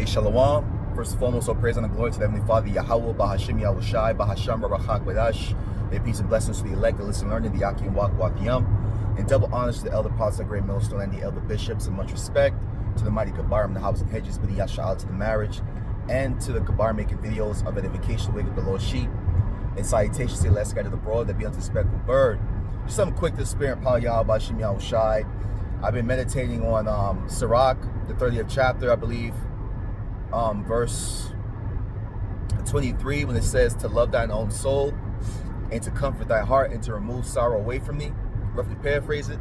Shalom. First and foremost, all praise and glory to the Heavenly Father, Yahweh, Bahashim Yahushai, Bahasham Barachak Wadash. May peace and blessings to the elect, the listen, learning, the Yakim Wak Yum. And double honors to the elder apostles, the great millstone, and the elder bishops, and much respect to the mighty Kabarim, the house of hedges, with the Yasha'al to the marriage, and to the Kabar making videos of edification, wake up the Lord's sheep. And salutations to the last scattered abroad that be unto the speckled bird. Just something quick to spare and Pal Yahweh, Bahashim Yahushai. I've been meditating on Sirach, the 30th chapter, I believe. Verse 23, when it says to love thine own soul and to comfort thy heart and to remove sorrow away from thee, roughly paraphrase it.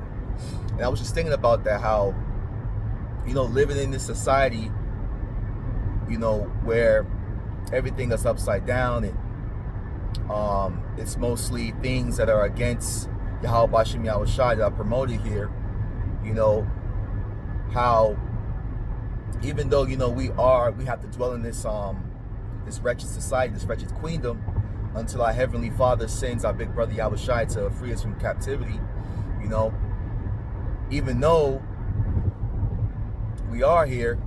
And I was just thinking about that, how, living in this society, where everything is upside down, and it's mostly things that are against Yahweh Bashim Yahushai that are promoted here, how even though we have to dwell in this this wretched society, this wretched queendom, until our Heavenly Father sends our big brother Yahushai to free us from captivity. Even though we are here,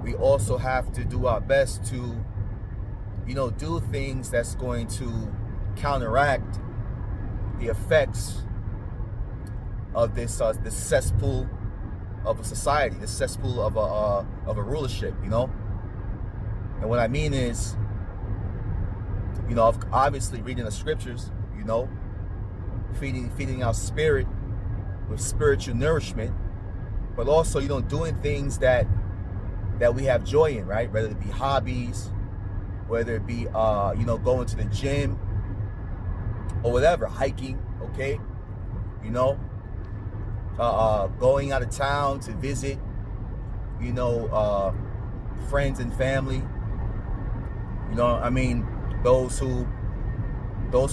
we also have to do our best to do things that's going to counteract the effects of this cesspool of a society, the cesspool of a rulership, And what I mean is, obviously reading the scriptures, feeding our spirit with spiritual nourishment, but also, doing things that we have joy in, right? Whether it be hobbies, whether it be, going to the gym or whatever, hiking, okay? Going out of town to visit, friends and family. Those who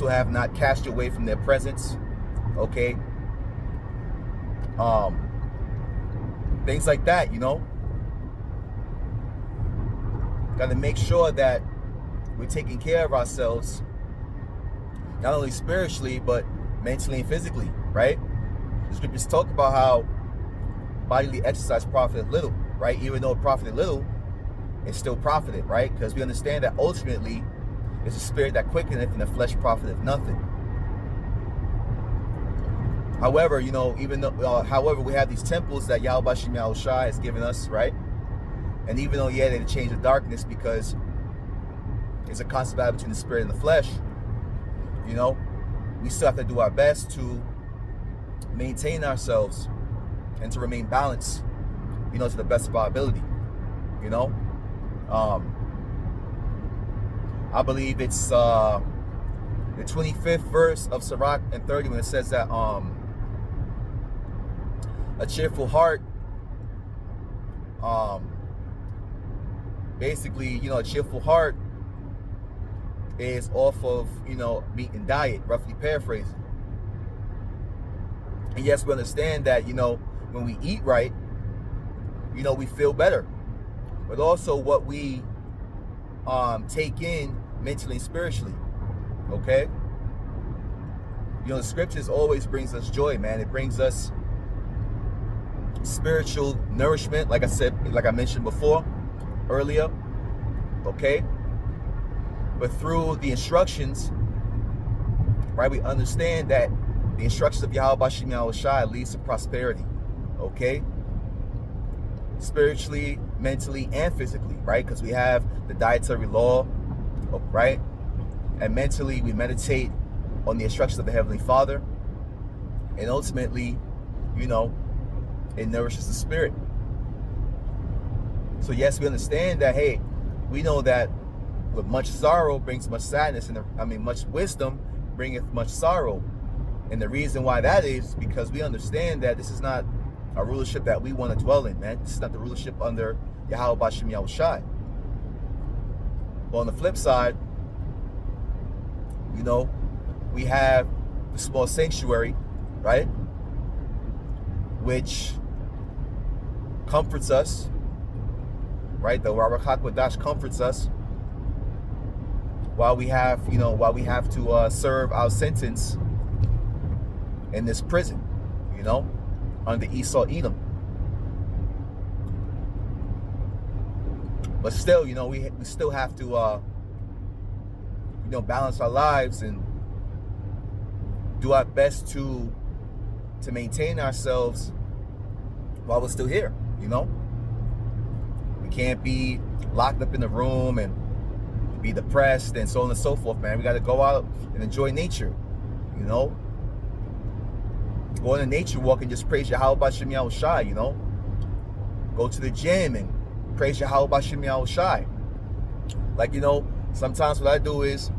have not cast you away from their presence, okay? Things like that, Got to make sure that we're taking care of ourselves, not only spiritually, but mentally and physically, right? The scriptures talk about how bodily exercise profiteth little, right? Even though it profited little, it's still profited, right? Because we understand that ultimately it's a spirit that quickeneth and the flesh profiteth nothing. However, even though, however, we have these temples that Yahweh Bashim Yahushai has given us, right? And even though, they're the change of darkness, because it's a constant battle between the spirit and the flesh, we still have to do our best to maintain ourselves and to remain balanced, to the best of our ability, I believe it's the 25th verse of Sirach and 30 when it says that a cheerful heart, basically, a cheerful heart is off of, meat and diet, roughly paraphrasing. And yes, we understand that, when we eat right, we feel better. But also what we take in mentally and spiritually, okay? The scriptures always brings us joy, man. It brings us spiritual nourishment, like I said, like I mentioned before, earlier, okay? But through the instructions, right, we understand that the instructions of Yahweh Bashim Yahushai leads to prosperity, okay? Spiritually, mentally, and physically, right? Because we have the dietary law, right? And mentally, we meditate on the instructions of the Heavenly Father. And ultimately, it nourishes the spirit. So yes, we understand that, hey, we know that with much sorrow brings much sadness, and much wisdom bringeth much sorrow. And the reason why that is because we understand that this is not a rulership that we want to dwell in, man. This is not the rulership under Yahweh Bashim Yahushai. But on the flip side, we have the small sanctuary, right? Which comforts us, right? The Warachak Wadash comforts us while we have to serve our sentence in this prison, under Esau Edom. But still, we still have to balance our lives and do our best to maintain ourselves while we're still here. We can't be locked up in the room and be depressed and so on and so forth, man. We got to go out and enjoy nature. Go on a nature walk and just praise Yahweh B'Shem Yahushai. Go to the gym and praise Yahweh B'Shem Yahushai. Like, sometimes what I do is,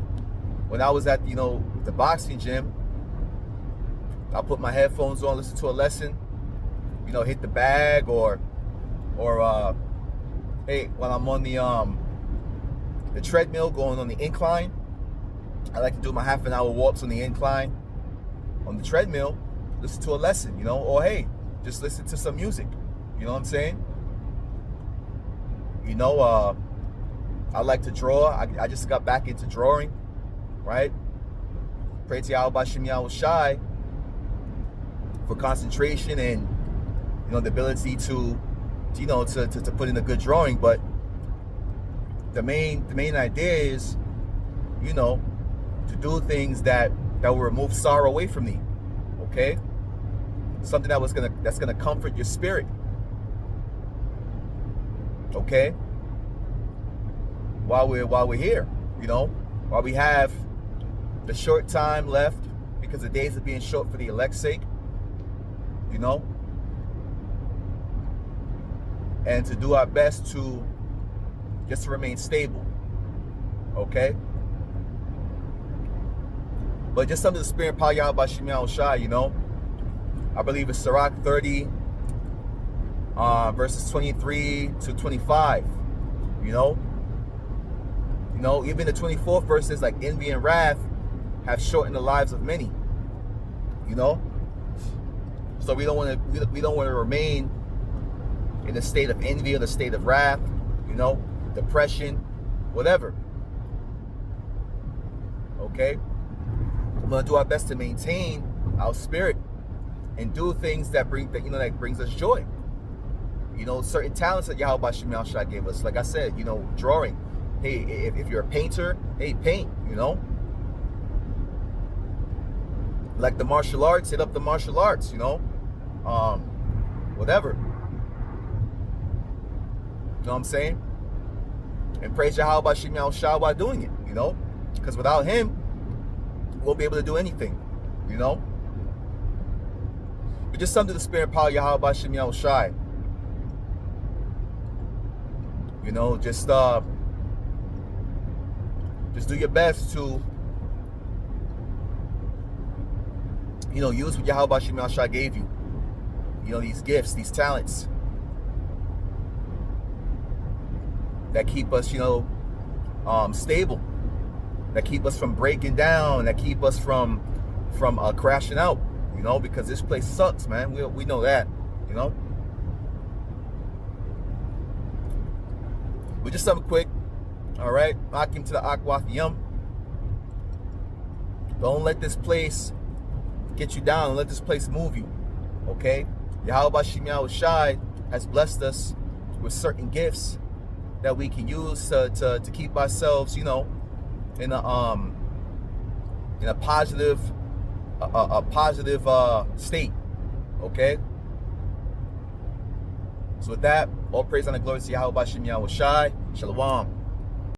when I was at the boxing gym, I'll put my headphones on, listen to a lesson, hit the bag, or hey, when I'm on the treadmill going on the incline, I like to do my half an hour walks on the incline on the treadmill, listen to a lesson, or hey, just listen to some music. You know what I'm saying? I like to draw. I just got back into drawing, right? Pray to Yahweh B'Shem Yahushai for concentration and the ability to put in a good drawing. But the main idea is, to do things that will remove sorrow away from me. Okay? Something that's gonna comfort your spirit. Okay? While we're here, while we have the short time left, because the days are being short for the elect's sake, and to do our best to just to remain stable. Okay? But just under the spirit of Yahweh B'Shem Yahushai, I believe it's Sirach 30, verses 23 to 25. Even the 24th verse says, like, envy and wrath have shortened the lives of many. So we don't want to remain in the state of envy or the state of wrath, depression, whatever. Okay? We're gonna do our best to maintain our spirit and do things that brings us joy. Certain talents that Yahweh B'Shem Yahushai gave us. Like I said, drawing. Hey, if you're a painter, hey, paint. Like the martial arts, hit up the martial arts. Whatever. You know what I'm saying? And praise Yahweh B'Shem Yahushai while doing it. Because without Him, we won't be able to do anything. But just under the spirit power Yahweh B'Shem Yahushai. Just do your best to, use what Yahweh B'Shem Yahushai gave you. These gifts, these talents that keep us, stable, that keep us from breaking down, that keep us from crashing out, because this place sucks, man. We know that, But just something quick, all right? Akim to the Akwathiyam. Don't let this place get you down. Don't let this place move you, okay? Yahweh B'Shem Yahushai has blessed us with certain gifts that we can use to keep ourselves, in a positive state, okay? So with that, all praise and glory to Yahweh B'Shem Yahushai. Shalom.